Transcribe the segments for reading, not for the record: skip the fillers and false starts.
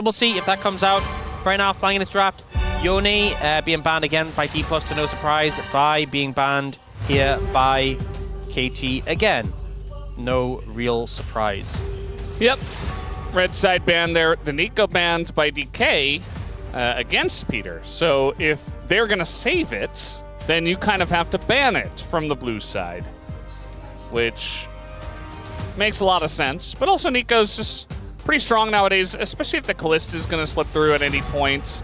We'll see if that comes out. Right now, flying in this draft, Yone being banned again by DPLUS to no surprise. Vi being banned here by KT again. No real surprise. Yep. Red side ban there. The Nico banned by DK against Peter. So if they're going to save it, then you kind of have to ban it from the blue side, which makes a lot of sense. But also Nico's just pretty strong nowadays, especially if the Callista is going to slip through at any point.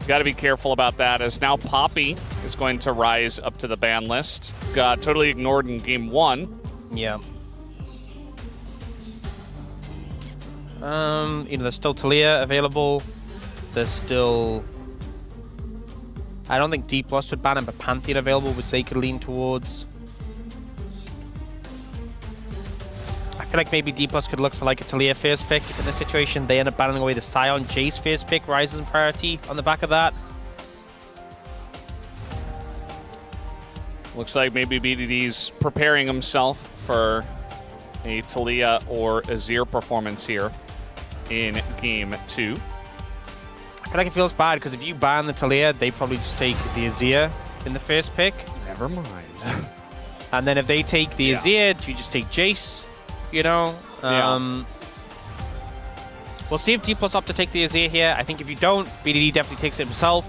Got to be careful about that, as now Poppy is going to rise up to the ban list. Got totally ignored in game 1. Yeah. You know, there's still Talia available. There's still... I don't think DPLUS would ban him, but Pantheon available, which they could lean towards. I feel like maybe DPLUS could look for like a Talia first pick in this situation. They end up banning away the Sion. Jace first pick rises in priority on the back of that. Looks like maybe BDD's preparing himself for a Talia or Azir performance here in game 2. I feel like it feels bad because if you ban the Talia, they probably just take the Azir in the first pick. Never mind. And then if they take the Azir, do you just take Jace? You know? We'll see if DPLUS opt to take the Azir here. I think if you don't, BDD definitely takes it himself.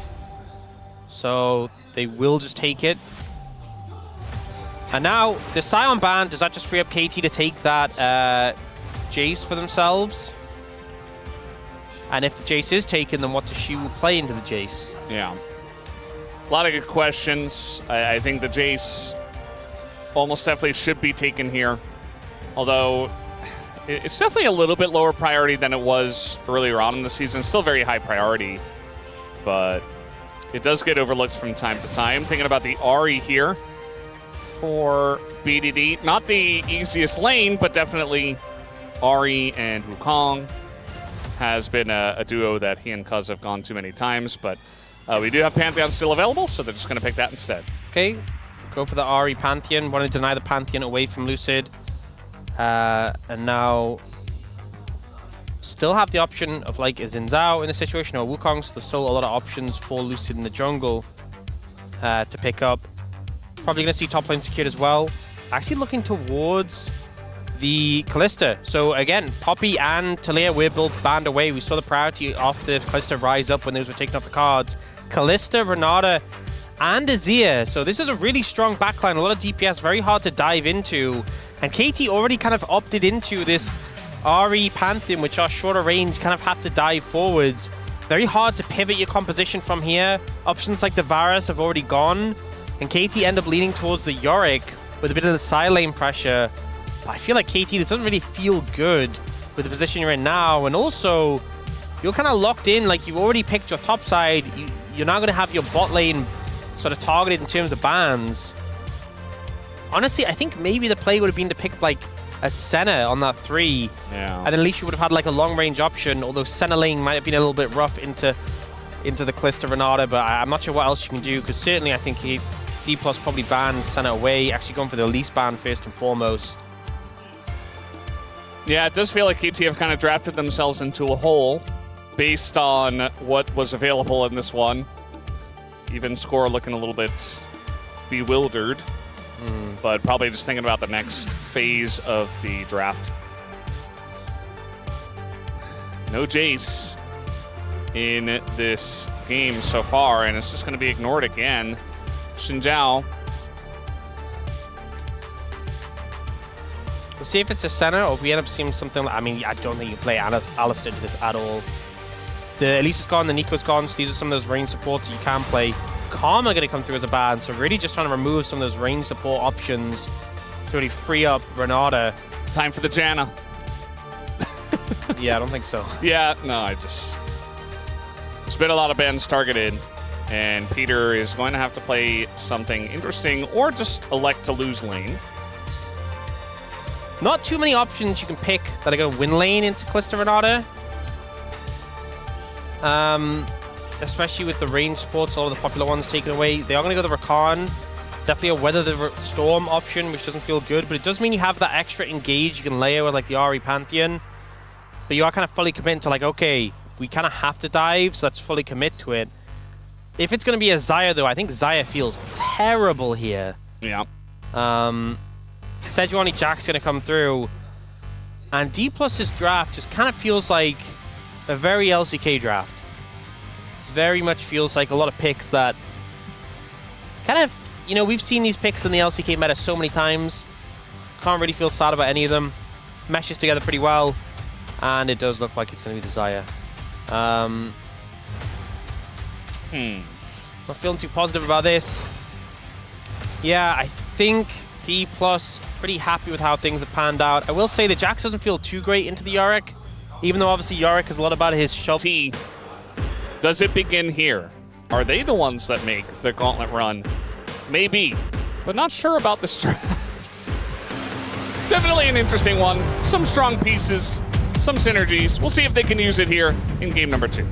So they will just take it. And now, the Sion ban, does that just free up KT to take that Jace for themselves? And if the Jace is taken, then what does she play into the Jace? Yeah. A lot of good questions. I think the Jace almost definitely should be taken here. Although, it's definitely a little bit lower priority than it was earlier on in the season. Still very high priority, but it does get overlooked from time to time. Thinking about the Ahri here for BDD. Not the easiest lane, but definitely Ahri and Wukong has been a duo that he and Cuz have gone too many times. But we do have Pantheon still available, so they're just going to pick that instead. Okay, go for the Ahri Pantheon. Want to deny the Pantheon away from Lucid. And now still have the option of like a Xin Zhao in the situation or Wukong, so there's still a lot of options for Lucid in the jungle to pick up. Probably going to see top lane secured as well. Actually looking towards the Callista. So again, Poppy and Talia were both banned away. We saw the priority of the Callista rise up when those were taken off the cards. Callista, Renata, and Azir. So this is a really strong backline. A lot of DPS, very hard to dive into. And KT already kind of opted into this Ahri Pantheon, which are shorter range, kind of have to dive forwards. Very hard to pivot your composition from here. Options like the Varus have already gone. And KT end up leaning towards the Yorick with a bit of the side lane pressure. But I feel like KT, this doesn't really feel good with the position you're in now. And also, you're kind of locked in, like you've already picked your top side. You're now going to have your bot lane sort of targeted in terms of bans. Honestly, I think maybe the play would have been to pick like a Senna on that 3. Yeah. And then at least you would have had like a long range option, although Senna lane might have been a little bit rough into the Callista Renata, but I'm not sure what else you can do, because certainly I think DPLUS probably banned Senna away, actually going for the least ban first and foremost. Yeah, it does feel like KT have kind of drafted themselves into a hole based on what was available in this one. Even Score looking a little bit bewildered, but probably just thinking about the next phase of the draft. No Jace in this game so far, and it's just going to be ignored again. Xin Zhao. We'll see if it's a Senna or if we end up seeing something. I mean, I don't think you play Alistair into this at all. The Elisa's gone, the Nico's gone, so these are some of those range supports that you can play. Karma going to come through as a ban, so really just trying to remove some of those range support options to really free up Renata. Time for the Janna. Yeah, I don't think so. Yeah, no, there's been a lot of bans targeted, and Peter is going to have to play something interesting or just elect to lose lane. Not too many options you can pick that are going to win lane into Callista Renata. Especially with the range supports, all of the popular ones taken away. They are going to go the Rakan. Definitely a Weather the Storm option, which doesn't feel good, but it does mean you have that extra engage you can layer with like the Ahri Pantheon. But you are kind of fully committed to like, okay, we kind of have to dive, so let's fully commit to it. If it's going to be a Xayah, though, I think Xayah feels terrible here. Yeah. Sejuani Jack's going to come through, and DPLUS's draft just kind of feels like a very LCK draft. Very much feels like a lot of picks that kind of, you know, we've seen these picks in the LCK meta so many times. Can't really feel sad about any of them. Meshes together pretty well, and it does look like it's going to be the Xayah. Not feeling too positive about this. Yeah, I think DPLUS pretty happy with how things have panned out. I will say that Jax doesn't feel too great into the Yorick, even though obviously Yorick is a lot about his shove. Does it begin here? Are they the ones that make the gauntlet run? Maybe, but not sure about this draft. Definitely an interesting one. Some strong pieces, some synergies. We'll see if they can use it here in game number 2.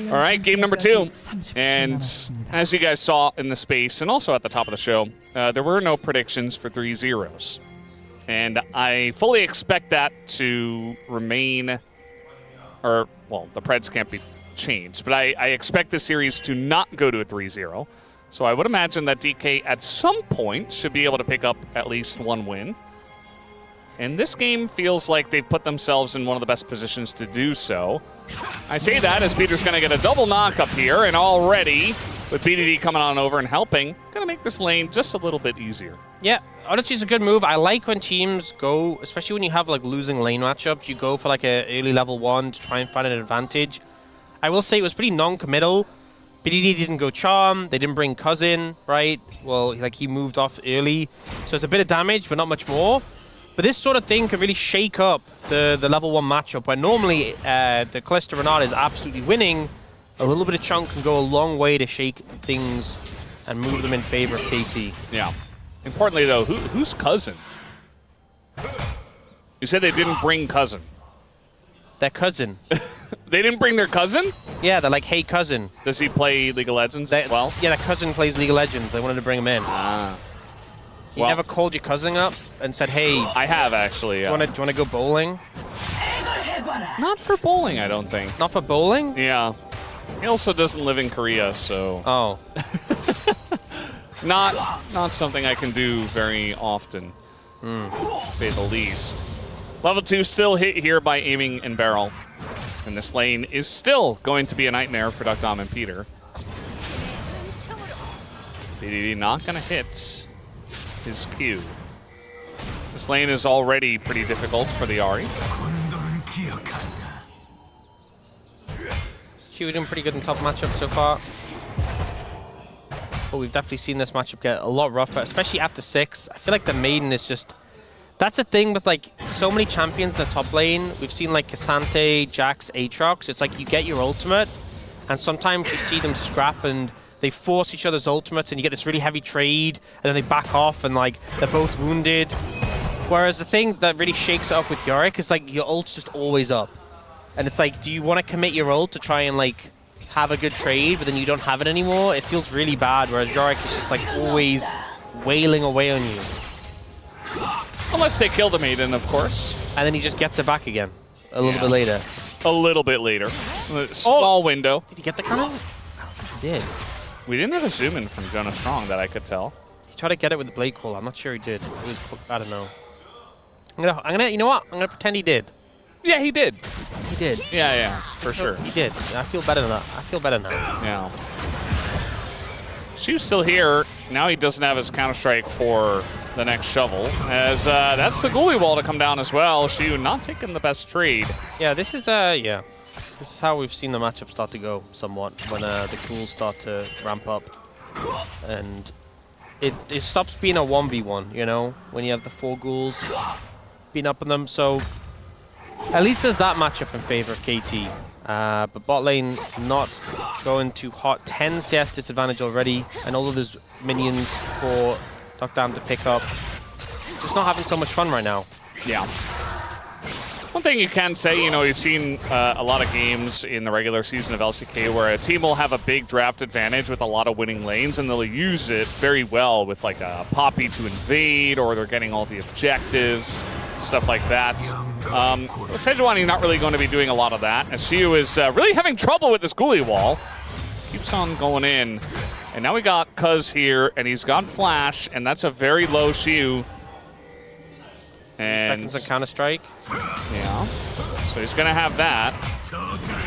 All right, game number 2. And as you guys saw in the space and also at the top of the show, there were no predictions for 3-0s. And I fully expect that to remain, or, well, the Preds can't be changed, but I expect the series to not go to a 3-0. So I would imagine that DK at some point should be able to pick up at least one win. And this game feels like they've put themselves in one of the best positions to do so. I say that as Peter's going to get a double knock up here, and already, with BDD coming on over and helping, going to make this lane just a little bit easier. Yeah, honestly, it's a good move. I like when teams go, especially when you have like losing lane matchups, you go for like an early level 1 to try and find an advantage. I will say it was pretty non-committal. BDD didn't go Charm, they didn't bring Cousin, right? Well, like he moved off early, so it's a bit of damage, but not much more. But this sort of thing can really shake up the level 1 matchup, where normally the Kalista Renata is absolutely winning. A little bit of chunk can go a long way to shake things and move them in favor of KT. Yeah. Importantly, though, who's Cousin? You said they didn't bring Cousin. Their cousin. They didn't bring their cousin? Yeah, they're like, hey, cousin. Does he play League of Legends as well? Yeah, their cousin plays League of Legends. They wanted to bring him in. Ah. You never called your cousin up and said, hey... I have, actually, yeah. Do you want to go bowling? Not for bowling, I don't think. Not for bowling? Yeah. He also doesn't live in Korea, so... Oh. Not something I can do very often, to say the least. Level 2 still hit here by aiming and barrel. And this lane is still going to be a nightmare for Duckdom and Peter. BDD not going to hit his Q. This lane is already pretty difficult for the Ahri. She was doing pretty good in top matchup so far. But we've definitely seen this matchup get a lot rougher, especially after 6. I feel like the Maiden is just... That's the thing with like so many champions in the top lane. We've seen like Cassante, Jax, Aatrox. It's like you get your ultimate, and sometimes you see them scrap and they force each other's ultimates, and you get this really heavy trade, and then they back off and like they're both wounded. Whereas the thing that really shakes it up with Yorick is like your ult's just always up. And it's like, do you want to commit your ult to try and like have a good trade, but then you don't have it anymore? It feels really bad, whereas Yorick is just like always wailing away on you. Unless they kill the Maiden, of course. And then he just gets it back again a little bit later. A little bit later. Small window. Did he get the cannon? I don't think he did. We didn't have a zoom in from Jonah Strong that I could tell. He tried to get it with the blade call. I'm not sure he did. It was, I don't know. I'm gonna, you know what? I'm gonna pretend he did. Yeah, he did. He did. Yeah, for sure. He did. I feel better than that. I feel better now. Yeah. Shu's still here. Now he doesn't have his Counter-Strike for the next shovel, as that's the goalie wall to come down as well. Shu not taking the best trade. Yeah, this is this is how we've seen the matchup start to go somewhat when the ghouls start to ramp up, and it stops being a 1v1. You know, when you have the 4 ghouls beating up on them. So at least there's that matchup in favor of KT. But bot lane not going too hot. 10 CS disadvantage already, and all of those minions for Duckdom to pick up. Just not having so much fun right now. Yeah. One thing you can say, you know, we've seen a lot of games in the regular season of LCK where a team will have a big draft advantage with a lot of winning lanes, and they'll use it very well with like a Poppy to invade, or they're getting all the objectives, stuff like that. Sejuani not really going to be doing a lot of that, as Shiu is really having trouble with this Ghoulie wall. Keeps on going in. And now we got Cuz here, and he's got Flash, and that's a very low Shiu. And Seconds of Counter-Strike. yeah, so he's going to have that.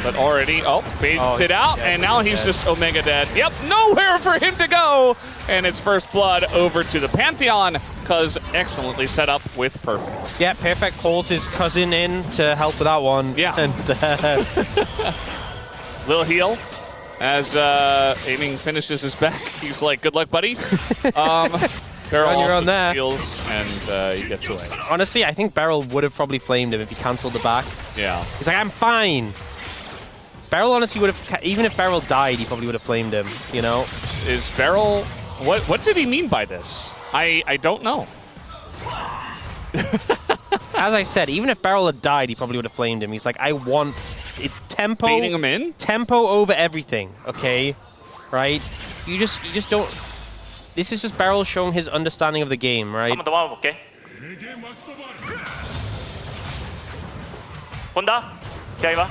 But already, baits it out, and now he's just Omega dead. Yep, nowhere for him to go. And it's first blood over to the Pantheon, Cuz excellently set up with Perfect. Yeah, Perfect calls his cousin in to help with that one. Yeah. And Lil heal as Aiming finishes his back. He's like, good luck, buddy. Beryl on your also own there. heals, and he gets away. honestly, I think Beryl would have probably flamed him if he cancelled the back. Yeah. He's like, I'm fine. Beryl honestly would have, even if Beryl died, he probably would have flamed him, you know? Is Beryl, what did he mean by this? I don't know. As I said, even if Beryl had died, he probably would have flamed him. He's like, it's tempo. Baiting him in? Tempo over everything, okay? Right? You just don't. This is just Beryl showing his understanding of the game, right? 한번 더 막아볼게. 본다. 기다려봐.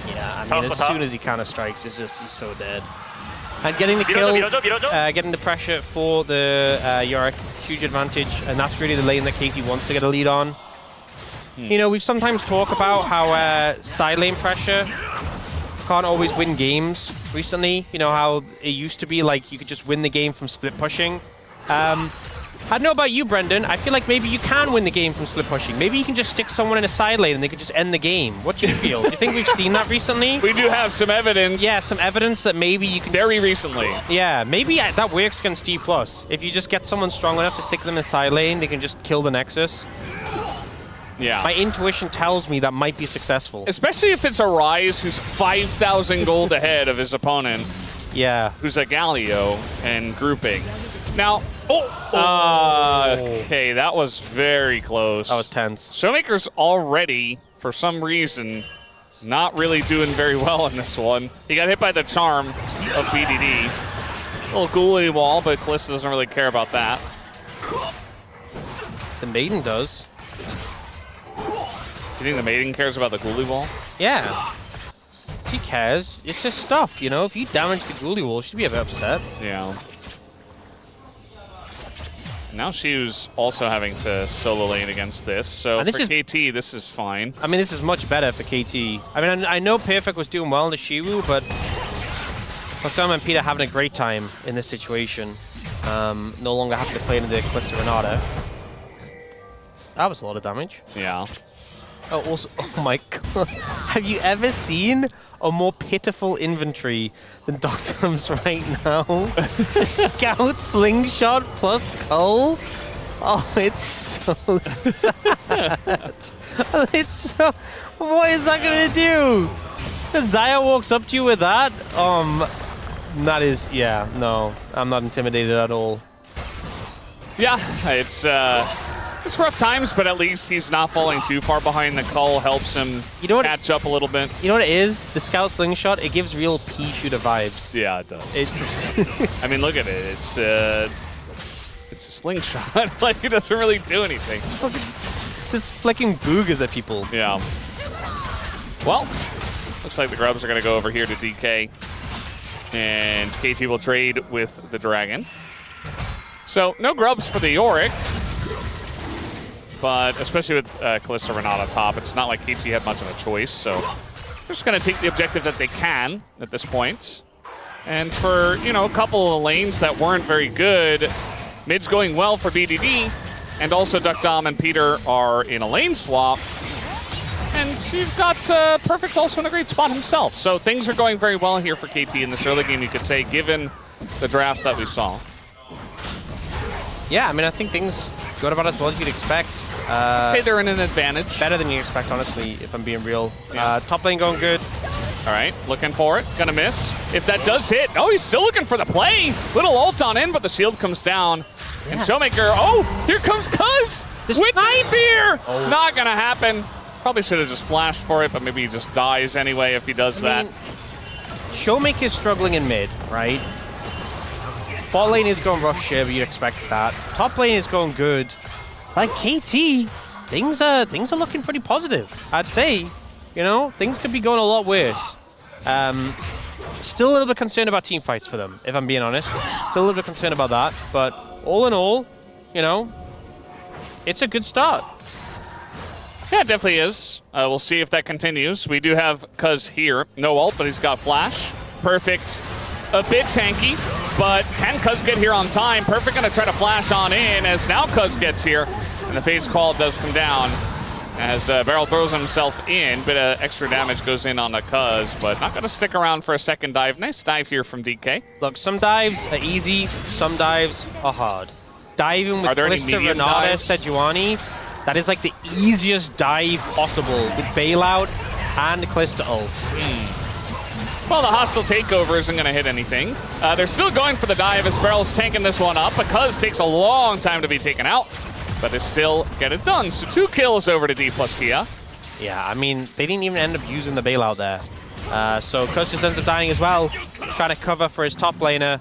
Yeah, I mean, as soon as he counter strikes, he's so dead. And getting the kill, 밀어줘. getting the pressure for the Yorick, huge advantage, and that's really the lane that KT wants to get a lead on. You know, we've sometimes talked about how side lane pressure can't always win games recently. You know, how it used to be like you could just win the game from split pushing. I don't know about you, Brendan. I feel like maybe you can win the game from split pushing. Maybe you can just stick someone in a side lane and they could just end the game. What do you feel? Do you think we've seen that recently? We do have some evidence. Yeah, some evidence that maybe you can... Very recently. Yeah, maybe that works against DPLUS. If you just get someone strong enough to stick them in the side lane, they can just kill the Nexus. Yeah. My intuition tells me that might be successful. Especially if it's a Ryze who's 5,000 gold ahead of his opponent, Yeah. who's a Galio and grouping. Now, okay, that was very close. That was tense. Showmaker's already, for some reason, not really doing very well in this one. He got hit by the charm of BDD. Little ghoulie wall, but Kalista doesn't really care about that. The Maiden does. You think the Maiden cares about the ghoulie wall? Yeah. She cares. It's just stuff, you know? If you damage the ghoulie wall, she'd be a bit upset. Yeah. Now Shiu's also having to solo lane against this, so for KT, this is fine. I mean, this is much better for KT. I mean, I know Perfect was doing well in the Shiwu, but Lockdown and Peter having a great time in this situation. No longer having to play into the Calista Renata. That was a lot of damage. Yeah. Oh, also, oh my god. Have you ever seen a more pitiful inventory than Doctum's right now? Scout, Slingshot, plus Cull? Oh, it's so sad. It's so... What is that gonna do? If Xayah walks up to you with that? That is... Yeah, no. I'm not intimidated at all. Yeah, it's rough times, but at least he's not falling too far behind. The Cull helps him catch up a little bit. You know what it is? The Scout Slingshot, it gives real pea shooter vibes. Yeah, it does. It just I mean, look at it. It's a slingshot. Like, it doesn't really do anything. just flicking boogers at people. Yeah. Well, looks like the Grubs are going to go over here to DK. And KT will trade with the Dragon. So, no Grubs for the Yorick. But especially with Kalista Renata top, it's not like KT had much of a choice. So they're just going to take the objective that they can at this point. And for, you know, a couple of lanes that weren't very good, mid's going well for BDD. And also Duckdom and Peter are in a lane swap. And you've got Perfect also in a great spot himself. So things are going very well here for KT in this early game, you could say, given the drafts that we saw. Yeah, I mean, I think things going about as well as you'd expect. I'd say they're in an advantage. Better than you expect, honestly, if I'm being real. Yeah. Top lane going good. All right, looking for it. Gonna miss. If that does hit, oh, he's still looking for the play. Little ult on in, but the shield comes down. Yeah. And Showmaker, oh, here comes Cuz. The with snipe! fear! Oh. Not gonna happen. Probably should have just flashed for it, but maybe he just dies anyway if he does that. Showmaker is struggling in mid, right? Bot lane is going rough shit, but you'd expect that. Top lane is going good. Like KT, things are looking pretty positive. I'd say, you know, things could be going a lot worse. Still a little bit concerned about team fights for them, if I'm being honest. Still a little bit concerned about that, but all in all, you know, it's a good start. Yeah, it definitely is. We'll see if that continues. We do have Cuz here. No ult, but he's got flash. Perfect. A bit tanky, but can Cuz get here on time? Perfect gonna try to flash on in as now Cuz gets here. And the phase call does come down as Beryl throws himself in. Bit of extra damage goes in on the Cuz, but not gonna stick around for a second dive. Nice dive here from DK. Look, some dives are easy, some dives are hard. Diving with Are there any Blister, medium Renata, dives? Sejuani, that is like the easiest dive possible with bailout and Calista ult. Well, the hostile takeover isn't going to hit anything. They're still going for the dive as Beryl's tanking this one up because it takes a long time to be taken out, but they still get it done. So 2 kills over to DPLUS Kia. Yeah, I mean, they didn't even end up using the bailout there. So Curse just ends up dying as well, trying to cover for his top laner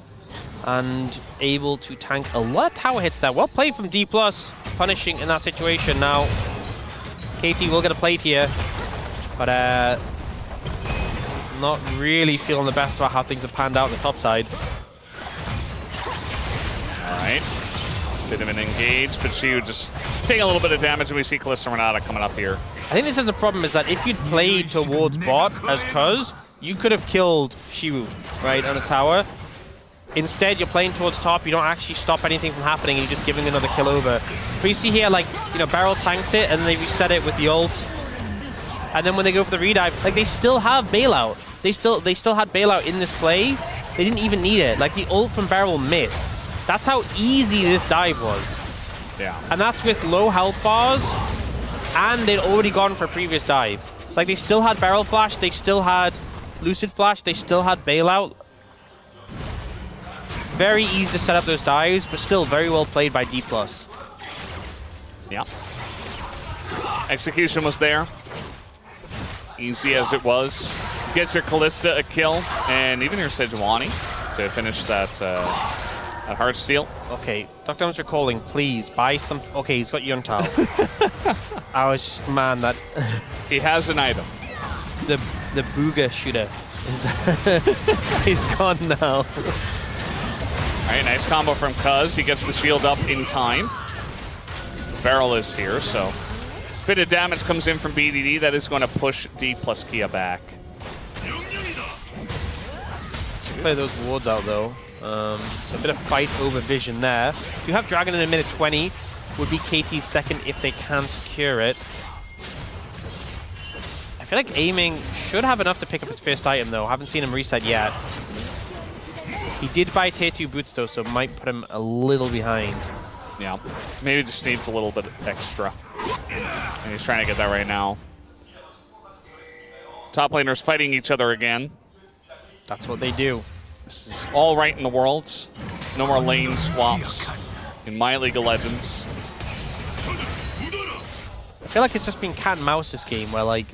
and able to tank a lot of tower hits there. Well played from DPLUS, punishing in that situation. Now, KT will get a plate here, but not really feeling the best about how things have panned out on the top side. All right. Bit of an engage, but she would just take a little bit of damage, and we see Calista Renata coming up here. I think this is the problem, is that if you'd played towards bot as Cuz, you could have killed Shiwu, right, on the tower. Instead, you're playing towards top, you don't actually stop anything from happening, and you're just giving another kill over. But you see here, like, you know, Beryl tanks it, and then they reset it with the ult. And then when they go for the redive, like, they still have bailout. They still had bailout in this play. They didn't even need it. Like, the ult from Beryl missed. That's how easy this dive was. Yeah. And that's with low health bars, and they'd already gone for a previous dive. Like, they still had Beryl flash, they still had Lucid flash, they still had bailout. Very easy to set up those dives, but still very well played by DPLUS. Yeah. Execution was there. Easy as it was. Gets your Calista a kill, and even your Sejuani to finish that Heartsteel. Okay, Dr. Hunter calling, please buy some. Okay, he's got Yuntal. I was just, man, that He has an item. the Booga shooter is gone now. All right, nice combo from Cuz. He gets the shield up in time. Beryl is here, so bit of damage comes in from BDD. That is going to push DPLUS Kia back. Play those wards out though. So a bit of fight over vision there. You have Dragon in a minute 20. Would be KT's second if they can secure it. I feel like aiming should have enough to pick up his first item though. Haven't seen him reset yet. He did buy tier 2 boots though, so might put him a little behind. Yeah, maybe just needs a little bit extra. And he's trying to get that right now. Top laners fighting each other again. That's what they do. This is all right in the world. No more lane swaps in my League of Legends. I feel like it's just been cat and mouse this game, where like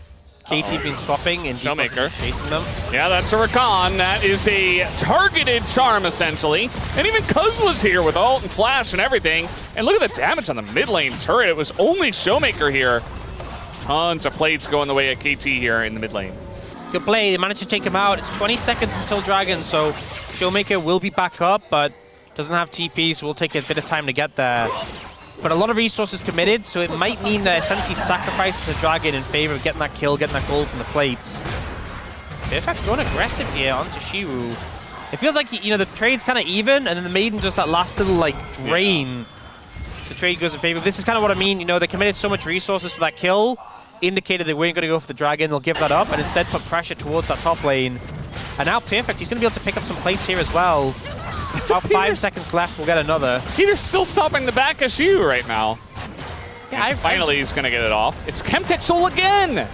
KT been swapping and DPLUS Showmaker is chasing them. Yeah, that's a Rakan. That is a targeted charm, essentially. And even Cuz was here with ult and flash and everything. And look at the damage on the mid lane turret. It was only Showmaker here. Tons of plates going the way of KT here in the mid lane. Good play. They managed to take him out. It's 20 seconds until Dragon, so Showmaker will be back up, but doesn't have TP, so we'll take a bit of time to get there. But a lot of resources committed, so it might mean they're essentially sacrificing the Dragon in favor of getting that kill, getting that gold from the plates. Perfect, going aggressive here onto Shiwu. It feels like, you know, the trade's kind of even, and then the Maiden just that last little, like, drain. The trade goes in favor. This is kind of what I mean, you know, they committed so much resources for that kill, indicated they weren't going to go for the Dragon, they'll give that up, and instead put pressure towards that top lane. And now Perfect, he's going to be able to pick up some plates here as well. About 5 seconds left, we'll get another. Peter's still stopping the back of Shiu right now. Yeah, Finally, he's going to get it off. It's Chemtech Soul again!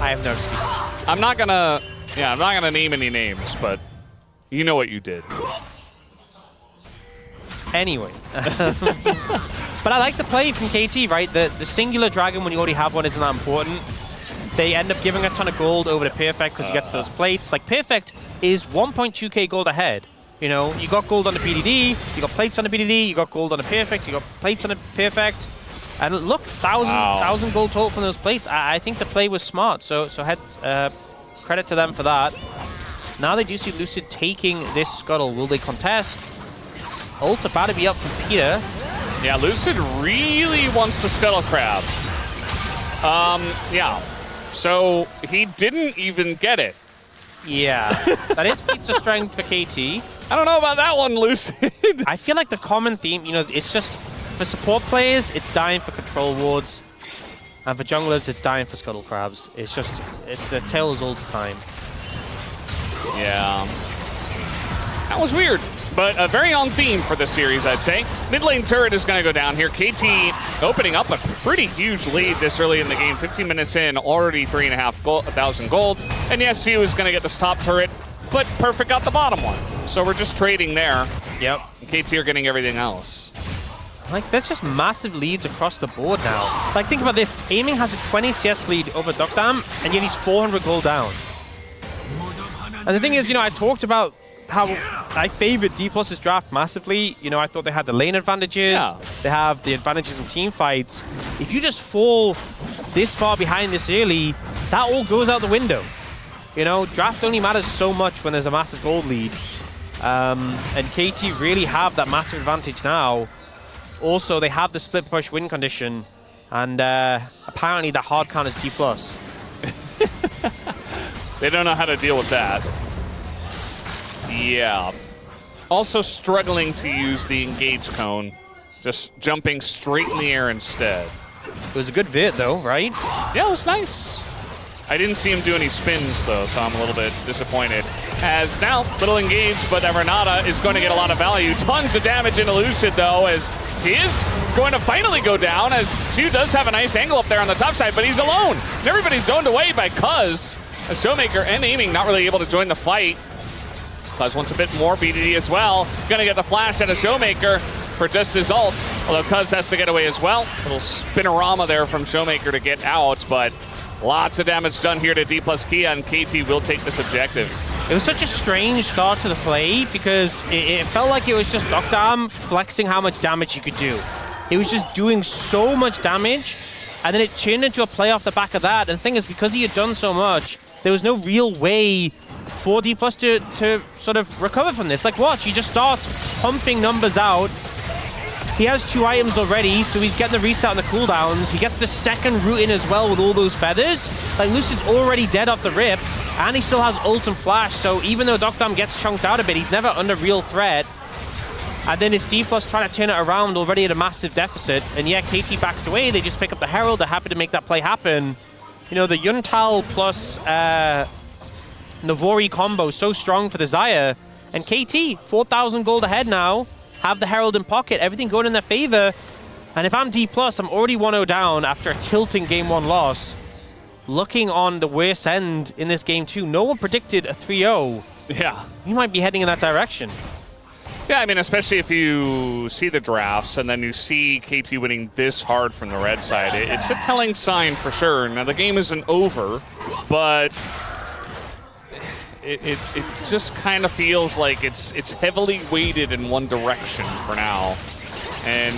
I have no excuses. I'm not gonna name any names, but you know what you did. Anyway. But I like the play from KT, right? The singular dragon, when you already have one, isn't that important. They end up giving a ton of gold over to Perfect because you get to those plates. Like, Perfect is 1.2k gold ahead. You know, you got gold on the PDD, you got plates on the PDD, you got gold on the Perfect, you got plates on the Perfect. And look, 1,000 gold total from those plates. I think the play was smart, so credit to them for that. Now they do see Lucid taking this Scuttle. Will they contest? Ult about to be up from Peter. Yeah, Lucid really wants the Scuttle Crab. Yeah. So he didn't even get it. Yeah, that is feats of strength for KT. I don't know about that one, Lucid. I feel like the common theme, you know, it's just for support players, it's dying for control wards, and for junglers, it's dying for Scuttle Crabs. It's just, it's a tale as old as time. Yeah. That was weird, but very on theme for this series, I'd say. Mid lane turret is going to go down here. KT opening up a pretty huge lead this early in the game. 15 minutes in, already 3,500 gold. And yes, he was going to get this top turret, but Perfect got the bottom one. So we're just trading there. Yep. And KT are getting everything else. Like, there's just massive leads across the board now. Like, think about this. Aiming has a 20 CS lead over Duckdam, and yet he's 400 gold down. And the thing is, you know, I talked about how I favored DPLUS's draft massively. You know, I thought they had the lane advantages. Yeah. They have the advantages in team fights. If you just fall this far behind this early, that all goes out the window. You know, draft only matters so much when there's a massive gold lead. And KT really have that massive advantage now. Also, they have the split push win condition. And apparently the hard count is DPLUS. They don't know how to deal with that. Yeah. Also struggling to use the engage cone. Just jumping straight in the air instead. It was a good vid, though, right? Yeah, it was nice. I didn't see him do any spins, though, so I'm a little bit disappointed. As now, little engage, but Evernata is going to get a lot of value. Tons of damage into Lucid, though, as he is going to finally go down, as Shu does have a nice angle up there on the top side, but he's alone. And everybody's zoned away by Cuz. A Showmaker and Aiming not really able to join the fight. Cuz wants a bit more BDD as well. Gonna get the flash at a Showmaker for just his ult, although Cuz has to get away as well. Little spinorama there from Showmaker to get out, but lots of damage done here to DPLUS Kia, and KT will take this objective. It was such a strange start to the play because it felt like it was just Duckdam flexing how much damage he could do. He was just doing so much damage, and then it turned into a play off the back of that. And the thing is, because he had done so much, there was no real way for DPLUS to sort of recover from this. Like, watch, he just starts pumping numbers out. He has 2 items already, so he's getting the reset on the cooldowns. He gets the second root in as well with all those feathers. Like, Lucid's already dead off the rip, and he still has ult and flash, so even though Duckdam gets chunked out a bit, he's never under real threat. And then it's DPLUS trying to turn it around already at a massive deficit. And yeah, KT backs away, they just pick up the Herald, they're happy to make that play happen. You know, the Yuntal plus Navori combo so strong for the Xayah. And KT, 4,000 gold ahead now, have the Herald in pocket, everything going in their favor. And if I'm DPLUS, I'm already 1-0 down after a tilting game 1 loss. Looking on the worst end in this game 2, no one predicted a 3-0. Yeah. We might be heading in that direction. Yeah, I mean, especially if you see the drafts and then you see KT winning this hard from the red side, it's a telling sign for sure. Now, the game isn't over, but it just kind of feels like it's heavily weighted in one direction for now. And,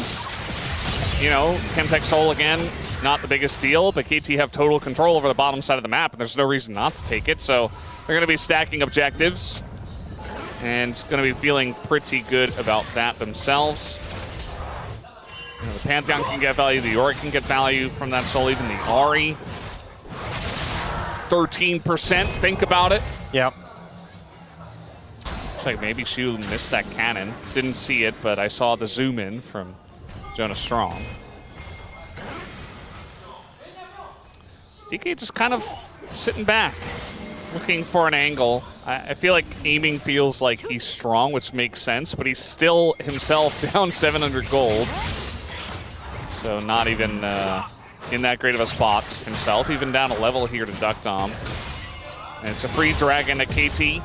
you know, Chemtech Soul again, not the biggest deal, but KT have total control over the bottom side of the map, and there's no reason not to take it. So they're going to be stacking objectives, and going to be feeling pretty good about that themselves. You know, the Pantheon can get value, the Yorick can get value from that Soul, even the Ahri. 13%, think about it. Yep. Looks like maybe Shu missed that cannon. Didn't see it, but I saw the zoom in from Jonas Strong. DK just kind of sitting back, looking for an angle. I feel like Aiming feels like he's strong, which makes sense, but he's still himself down 700 gold. So not even in that great of a spot himself, even down a level here to Duckdom. And it's a free dragon at KT.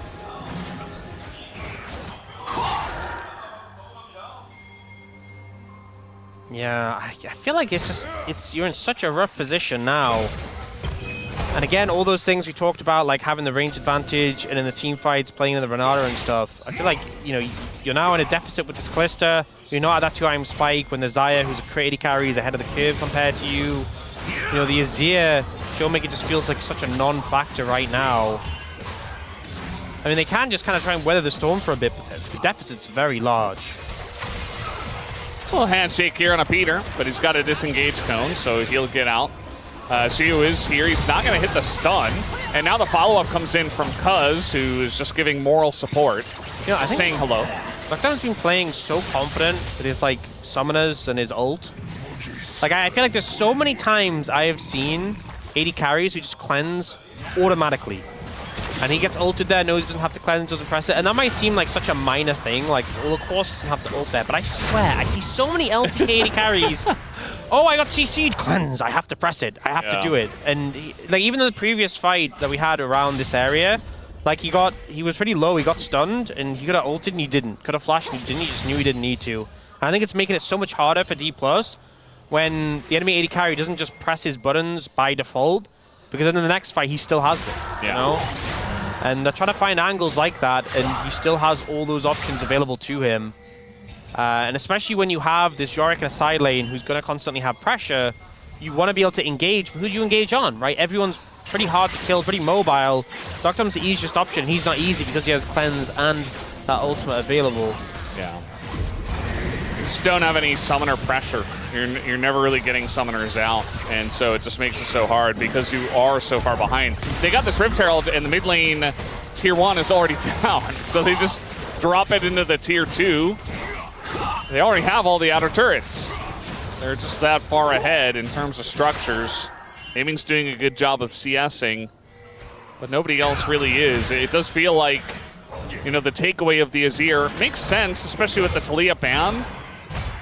Yeah, I feel like you're in such a rough position now. And again, all those things we talked about, like having the range advantage and in the team fights, playing in the Renata and stuff. I feel like, you know, you're now in a deficit with this Calista. You're not at that 2-item spike when the Xayah, who's a crit AD carry, is ahead of the curve compared to you. You know, the Azir Showmaker just feels like such a non-factor right now. I mean, they can just kind of try and weather the storm for a bit, but the deficit's very large. A little handshake here on a Peter, but he's got a disengage cone, so he'll get out. Xiu is here. He's not going to hit the stun. And now the follow-up comes in from Cuz, who is just giving moral support. You know, I think saying hello. Lockdown's been playing so confident with his, like, summoners and his ult. Like, I feel like there's so many times I have seen AD carries who just cleanse automatically. And he gets ulted there, knows he doesn't have to cleanse, doesn't press it. And that might seem like such a minor thing, like, well, of course doesn't have to ult there. But I swear, I see so many LCK AD carries. Oh, I got CC'd, cleanse, I have to press it. I have to do it. And, like, even in the previous fight that we had around this area, like, he was pretty low, he got stunned, and he could have ulted and he didn't. Could have flashed and he didn't, he just knew he didn't need to. And I think it's making it so much harder for DPLUS when the enemy AD carry doesn't just press his buttons by default, because then in the next fight he still has them, you know? And they're trying to find angles like that, and he still has all those options available to him. And especially when you have this Yorick in a side lane who's going to constantly have pressure, you want to be able to engage. Who do you engage on, right? Everyone's pretty hard to kill, pretty mobile. Doctom's the easiest option. He's not easy because he has cleanse and that ultimate available. Yeah. You just don't have any summoner pressure. You're never really getting summoners out, and so it just makes it so hard because you are so far behind. They got this Rift Herald, and the mid lane tier 1 is already down, so they just drop it into the tier 2. They already have all the outer turrets. They're just that far ahead in terms of structures. Aiming's doing a good job of CSing, but nobody else really is. It does feel like, you know, the takeaway of the Azir makes sense, especially with the Talia ban.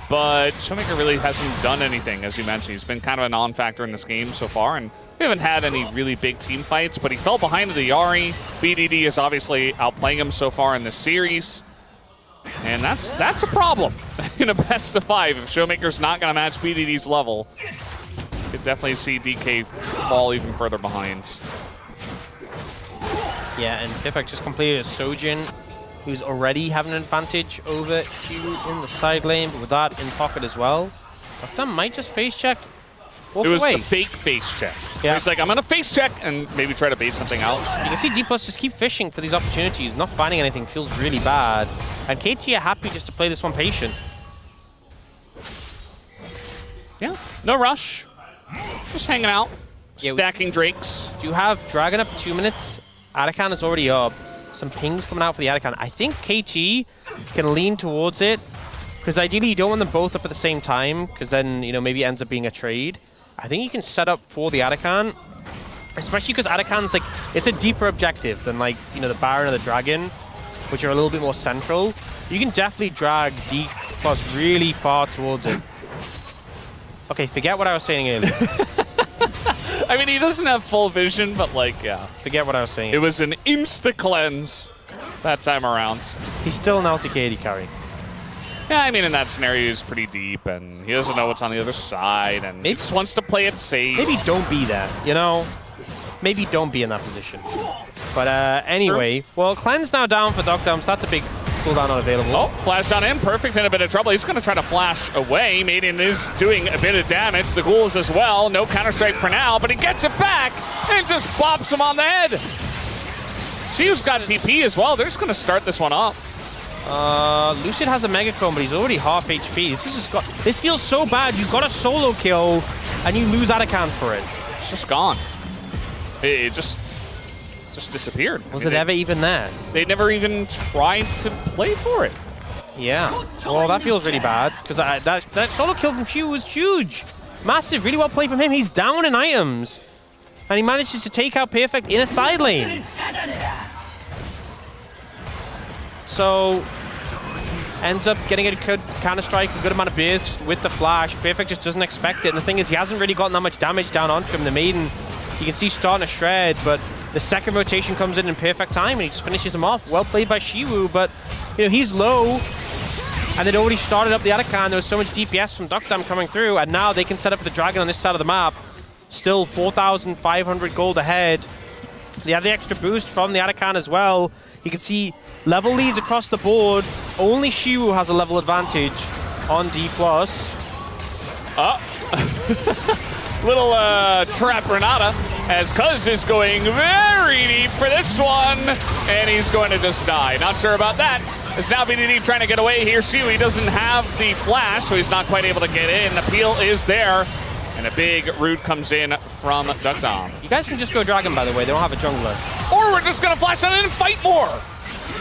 But Showmaker really hasn't done anything, as you mentioned. He's been kind of a non-factor in this game so far, and we haven't had any really big team fights, but he fell behind to the Yari. BDD is obviously outplaying him so far in this series, and that's a problem in a best of 5. If Showmaker's not going to match BDD's level, you could definitely see DK fall even further behind. Yeah, and Perfect just completed a Sojin, who's already having an advantage over Q in the side lane, but with that in pocket as well. Lockdown might just face check. Walks it was away. the fake face check. Yeah. He's like, I'm going to face check and maybe try to bait something out. You can see DPLUS just keep fishing for these opportunities. Not finding anything feels really bad. And KT are happy just to play this one patient. Yeah, no rush. Just hanging out, stacking Drakes. You have Dragon up 2 minutes. Arakan is already up. Some pings coming out for the Arakan. I think KT can lean towards it, because ideally you don't want them both up at the same time, because then, you know, maybe it ends up being a trade. I think you can set up for the Arakan, especially because Arakan's like, it's a deeper objective than, like, you know, the Baron or the Dragon, which are a little bit more central. You can definitely drag DPLUS really far towards it. Okay, forget what I was saying earlier. I mean, he doesn't have full vision, but, like, yeah. Forget what I was saying. It was an insta-cleanse that time around. He's still an LCK AD carry. Yeah, I mean, in that scenario, he's pretty deep, and he doesn't know what's on the other side, and he just wants to play it safe. Maybe don't be there, you know? Maybe don't be in that position. But anyway, well, Cleanse now down for Docdom, so that's a big cooldown not available. Oh, flash on in, Perfect in a bit of trouble. He's going to try to flash away. Maiden is doing a bit of damage. The ghouls as well. No counter-strike for now, but he gets it back and just bops him on the head. Xiu's got TP as well. They're just going to start this one up. Lucid has a Mega Cone, but he's already half HP. This feels so bad. You got a solo kill, and you lose Arakan for it. It's just gone. It just disappeared. Was it ever even there? They never even tried to play for it. Yeah. Well, that feels really bad, because that solo kill from Xiu was huge. Massive. Really well played from him. He's down in items. And he manages to take out Perfect in a side lane. So, ends up getting a good counter-strike, a good amount of burst with the flash. Perfect just doesn't expect it. And the thing is, he hasn't really gotten that much damage down onto him. The Maiden, you can see starting to shred, but the second rotation comes in perfect time, and he just finishes him off. Well played by Xiu, but, you know, he's low. and they'd already started up the Arakan. There was so much DPS from Duckdam coming through, and now they can set up the Dragon on this side of the map. Still 4,500 gold ahead. They have the extra boost from the Arakan as well. You can see level leads across the board. Only Shiwu has a level advantage on DPLUS. Little trap Renata, as Cuz is going very deep for this one, and he's going to just die. Not sure about that. It's now BDD trying to get away here. Shiwu doesn't have the flash, so he's not quite able to get in. The peel is there, and a big root comes in from Duckdam. You guys can just go Dragon, by the way. They don't have a jungler. Or we're just going to flash on in and fight more,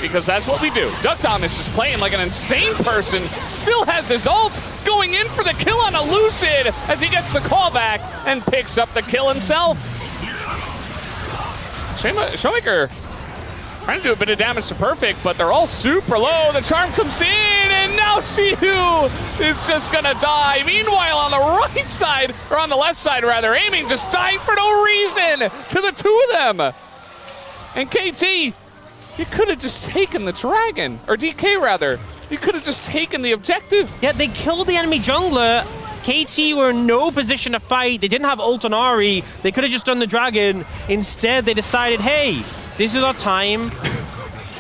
because that's what we do. Duckdam is just playing like an insane person, still has his ult, going in for the kill on a Lucid as he gets the callback and picks up the kill himself. Showmaker trying to do a bit of damage to Perfect, but they're all super low. The charm comes in, and now Shiwu is just gonna die. Meanwhile, on the right side, or on the left side rather, Aiming just dying for no reason to the two of them. And KT, you could have just taken the Dragon, or DK rather. You could have just taken the objective. Yeah, they killed the enemy jungler. KT were in no position to fight. They didn't have ult on Ahri. They could have just done the Dragon. Instead, they decided, hey, this is our time.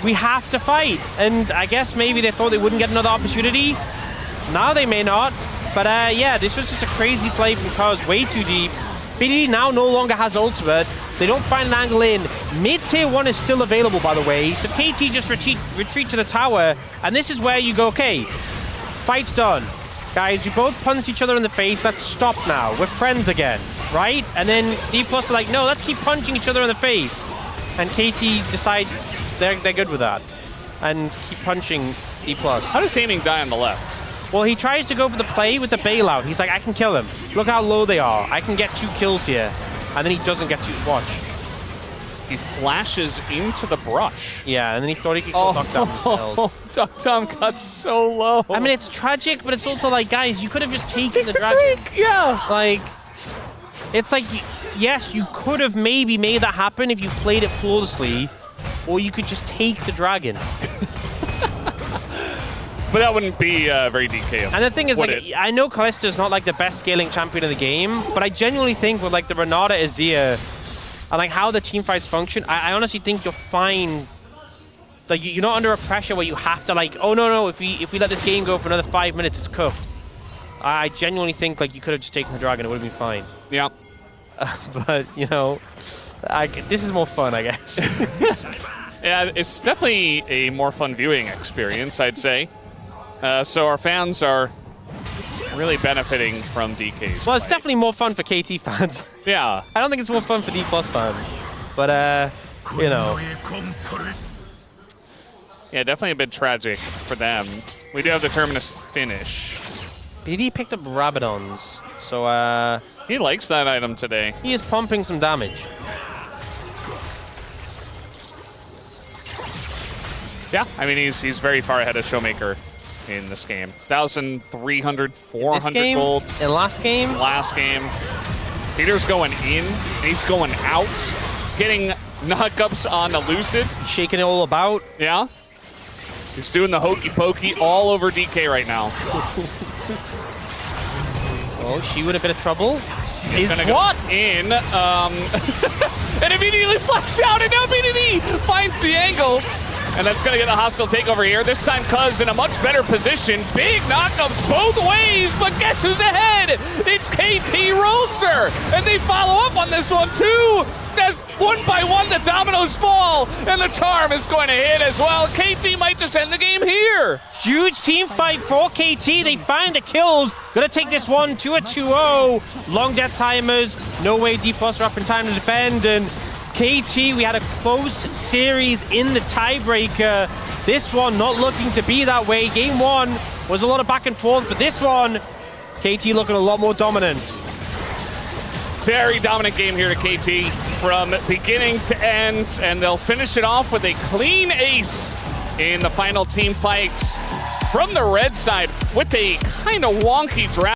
We have to fight. And I guess maybe they thought they wouldn't get another opportunity. Now they may not. But yeah, this was just a crazy play from Cuz, way too deep. BDD now no longer has ultimate. They don't find an angle in. Mid-tier 1 is still available, by the way. So KT just retreat to the tower. And this is where you go, okay, fight's done. Guys, we both punched each other in the face. Let's stop now. We're friends again, right? And then DPLUS are like, no, let's keep punching each other in the face. And KT decide they're good with that. And keep punching DPLUS. How does Aiming die on the left? Well, he tries to go for the play with the bailout. He's like, I can kill him. Look how low they are. I can get 2 kills here. And then he doesn't get to watch. He flashes into the brush. Yeah, and then he thought he could kill Duckdam himself. Duckdam got so low. I mean, it's tragic, but it's also like, guys, you could have just taken the Dragon. Yeah. Like, it's like, yes, you could have maybe made that happen if you played it flawlessly, or you could just take the Dragon. But that wouldn't be very DK. And the thing is, like, I know Kallista's not like the best scaling champion in the game, but I genuinely think with like the Renata Azir and like how the team fights function, I honestly think you're fine. Like you're not under a pressure where you have to like, oh no, if we let this game go for another 5 minutes, it's cooked. I genuinely think like you could have just taken the Dragon, it would have been fine. Yeah. But you know, this is more fun, I guess. Yeah, it's definitely a more fun viewing experience, I'd say. So our fans are really benefiting from DK's Well, it's play. definitely more fun for KT fans. Yeah. I don't think it's more fun for DPLUS fans. But, you know. Yeah, definitely a bit tragic for them. We do have the Terminus finish. BD picked up Rabadons. So, He likes that item today. he is pumping some damage. Yeah, I mean, he's very far ahead of Showmaker in this game. 1,300, 400 gold. In last game? Last game. Peter's going in, and he's going out, getting knockups on the Lucid. Shaking it all about. Yeah. He's doing the hokey pokey all over DK right now. Oh, she would have been in trouble. He's gonna go in, and immediately flashed out, and now BDD finds the angle. And that's going to get a hostile takeover here. This time Cuz in a much better position. Big knockups both ways, but guess who's ahead? It's KT ROLSTER. And they follow up on this one too. As one by one the dominoes fall, and the charm is going to hit as well. KT might just end the game here. Huge team fight for KT. They find the kills. Gonna take this one to a 2-0. Long death timers. No way DPLUS are up in time to defend. And KT, we had a close series in the tiebreaker. This one not looking to be that way. Game 1 was a lot of back and forth, but this one, KT looking a lot more dominant. Very dominant game here to KT from beginning to end, and they'll finish it off with a clean ace in the final team fights from the red side with a kind of wonky draft.